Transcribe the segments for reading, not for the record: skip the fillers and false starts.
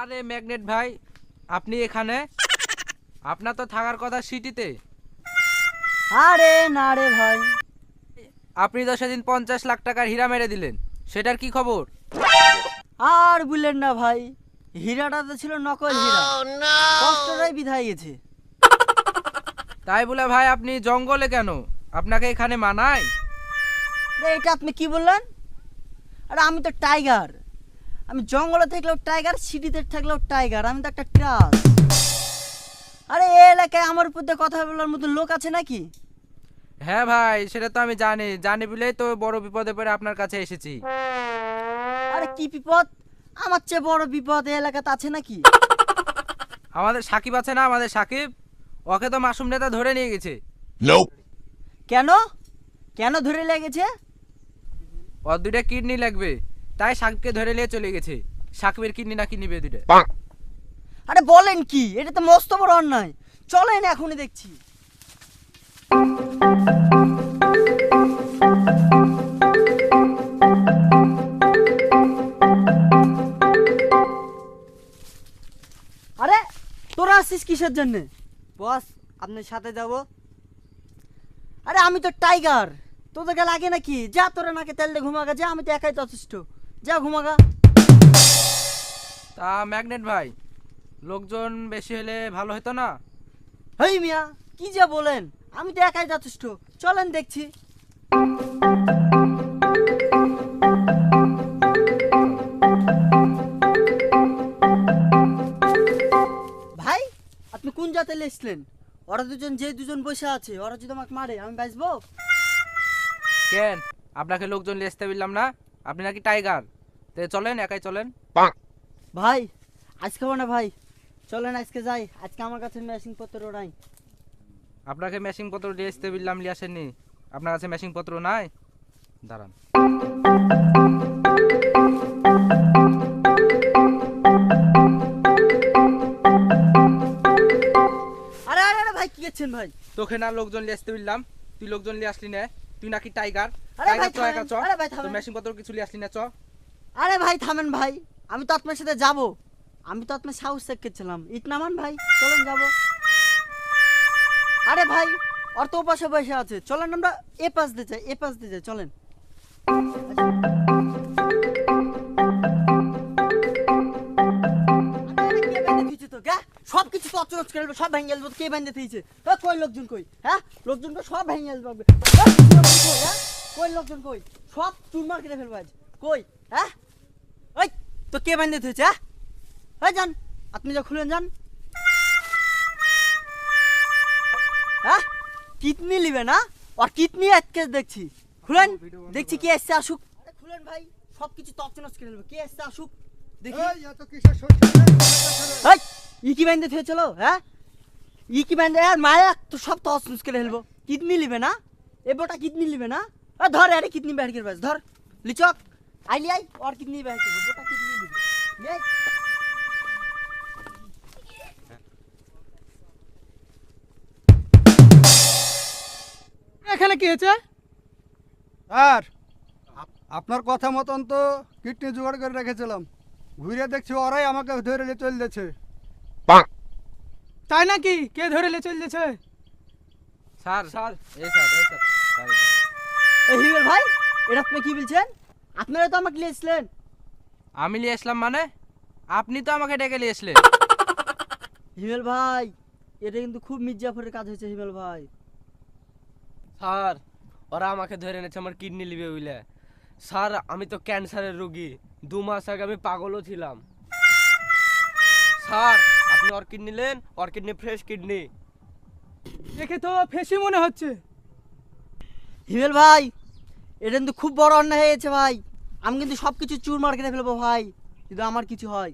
আরে ম্যাগনেট ভাই, আপনি এখানে? আপনার তো থাকার কথা সিটিতে। আরে না রে ভাই, আপনি তো সেদিন 50 লাখ টাকার হীরা মেরে দিলেন, সেটার কি খবর? আর বললেন না ভাই, হীরাটা তো ছিল নকল হীরা। কষ্টটাই বিধায় গেছে। তাই বলে ভাই আপনি জঙ্গলে কেন? আপনাকে এখানে মানায়? এটা আপনি কি বললেন? আরে আমি তো টাইগার। আমি জঙ্গলে থাকলেও টাইগার, সিটিতে থাকলেও টাইগার। আমি তো একটা ট্রাস। আরে এই এলাকায় আমার উপর দিয়ে কথা বলার মতো লোক আছে নাকি? হ্যাঁ ভাই, সেটা তো আমি জানি, জানি বলেই তো বড় বিপদে পড়ে আপনার কাছে এসেছি। আরে কি বিপদ? আমার চেয়ে বড় বিপদ এই এলাকাতে আছে নাকি? আমাদের সাকিব আছে না, আমাদের সাকিব, ওকে তো মাসুম নেতা ধরে নিয়ে গেছে। কেন? কেন ধরে লেগেছে? ওর দুইটা কিডনি লাগবে, তাই সাকিবকে ধরে নিয়ে চলে গেছে। সাকিবের কিডনি নাকি নিবে দুইটা। আরে বলেন কি? এটা তো মস্ত বড় অন্যায়। চলেন এখনই দেখছি। আরে তোরা আসছিস কিসের জন্য? বস, আপনার সাথে যাব। আরে আমি তো টাইগার, তোদেরকে লাগে নাকি? যা তোরা নাকে তেল দিয়ে ঘুমাগা, যা, আমি তো একাই যথেষ্ট। যা ঘুমাগা। তা ম্যাগনেট ভাই, লোকজন বেশি হলে ভালো হতো না? হেই মিয়া, কি যা বলেন? আমি তো একাই যথেষ্ট। চলেন দেখছি। ভাই, আপনি কোন জাতে এসলেন? ওরা দুজন, যে দুজন বসে আছে, ওরা যদি আমাকে মারে আমি বাঁচবো? কেন, আপনাকে লোকজন নিয়ে আসতে বললাম না? আপনি নাকি টাইগার, তো চলেন, একাই চলেন। ভাই আজকে হবে না ভাই, চলেন আজকে যাই। আজকে আমার কাছে মেশিন পত্র নাই। আপনাকে মেশিং পত্র দিয়ে আসতে বললাম, নিয়ে আসেননি? আপনার কাছে মেশিং পত্র নাই? দাঁড়ান। আরে আরে আরে ভাই, কি করছেন ভাই? তোকে না লোকজন নিয়ে আসতে বললাম, তুই লোকজন নিয়ে আসলি না? তুই নাকি টাইগার? আরে ভাই টাইগার চ, থামেন, একা চ। আরে ভাই তোর থামেন। মেশিং পত্র কিছু নিয়ে আসলি না, চ। আরে ভাই থামেন ভাই, আমি তো আপনার সাথে যাব। আমি তো আপনার সাহস চেক করছিলাম। ইট নামান ভাই, চলেন যাব। আরে ভাই, ওর তো পাশে বসে আছে, চলেন আমরা এ পাশ দিয়ে যাই, এ পাশ দিয়ে যাই, চলেন। সব কিছু তছনছ করে দেবো, সব ভেঙে দেবো। কে ভেঙে দিয়েছে? কই লোকজন কই? হ্যাঁ, লোকজন তো সব ভেঙে দেবো। হ্যাঁ, কই লোকজন কই? সব চুরমার কেটে ফেলবো আজ। কই? হ্যাঁ, ওই তো কে ভেঙে দিয়েছে? হ্যাঁ, ওই যান, আপনি যা খুলেন যান। হ্যাঁ, কিডনি নিবে না? আর কিডনি আজকে দেখছি। খুলেন, দেখছি কে এসছে, আসুক। আরে খুলেন ভাই, সব কিছু তছনছ করে দেবো। কে এসছে আসুক, দেখি। এই, ই কি বাইন্দে থেয়ে চলো? হ্যাঁ, ই কি বাইন্দে? আর মায়া তো সব তছনছ করে ফেলবো। কিডনি নিবে না? এ বটা কিডনি নিবে না? ধর, আরে কিডনি বের করে বাস, ধর লিচক। আইলি আই, আর কিডনি বের করবো, বটা কিডনি নিবে। নে। এখানে কি হয়েছে? আর আপনার কথা মতন তো কিডনি জোগাড় করে রেখেছিলাম, ঘুরে দেখছি ওরাই আমাকে ধরে নিয়ে চলে যাচ্ছে। তাই নাকি? কে ধরে লে চলছে? স্যার, স্যার, এই স্যার, এই স্যার, স্যার, এই স্যার। এই হিমেল ভাই, এটা আপনি কি বলছেন? আপনারা তো আমাকে লিয়েছিলেন। আমি নিয়ে আসলাম মানে? আপনি তো আমাকে ডেকে নিয়ে আসলেন। হিমেল ভাই, এটা কিন্তু খুব মির্জাফরের কাজ হয়েছে হিমেল ভাই। স্যার, ওরা আমাকে ধরে এনেছে আমার কিডনি লিবে বুঝলে। স্যার, আমি তো ক্যান্সারের রোগী, 2 মাস আগে আমি পাগলও ছিলাম। স্যার, আপনি ওর কিডনি নেন, ওর কিডনি ফ্রেশ কিডনি। দেখে তো ফেসি মনে হচ্ছে। হিমেল ভাই, এটা কিন্তু খুব বড় অন্যায় হয়েছে ভাই। আমি কিন্তু সব কিছু চুরমার কেটে ফেলবো ভাই, যদি আমার কিছু হয়।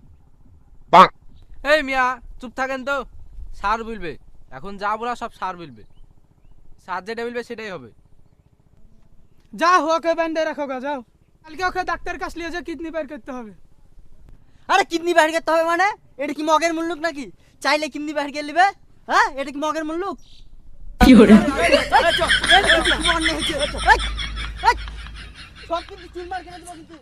এই মিয়া, চুপ থাকেন তো। স্যার বলবে, এখন যা বলা সব স্যার বলবে। স্যার যেটা বলবে সেটাই হবে। যা ওকে বেঁধে রাখো গা, যাও। কালকে ওকে ডাক্তার কাছে নিয়ে যা, কিডনি বের করতে হবে। আরে কিডনি বাইর করতে হবে মানে? এটা কি মগের মুল্লুক নাকি? চাইলে কিডনি বাইর করে নিবে? হ্যাঁ, এটা কি মগের মুল্লুক? কি করে? সব কিন্তু চুরমার কেটে দেবো কিন্তু।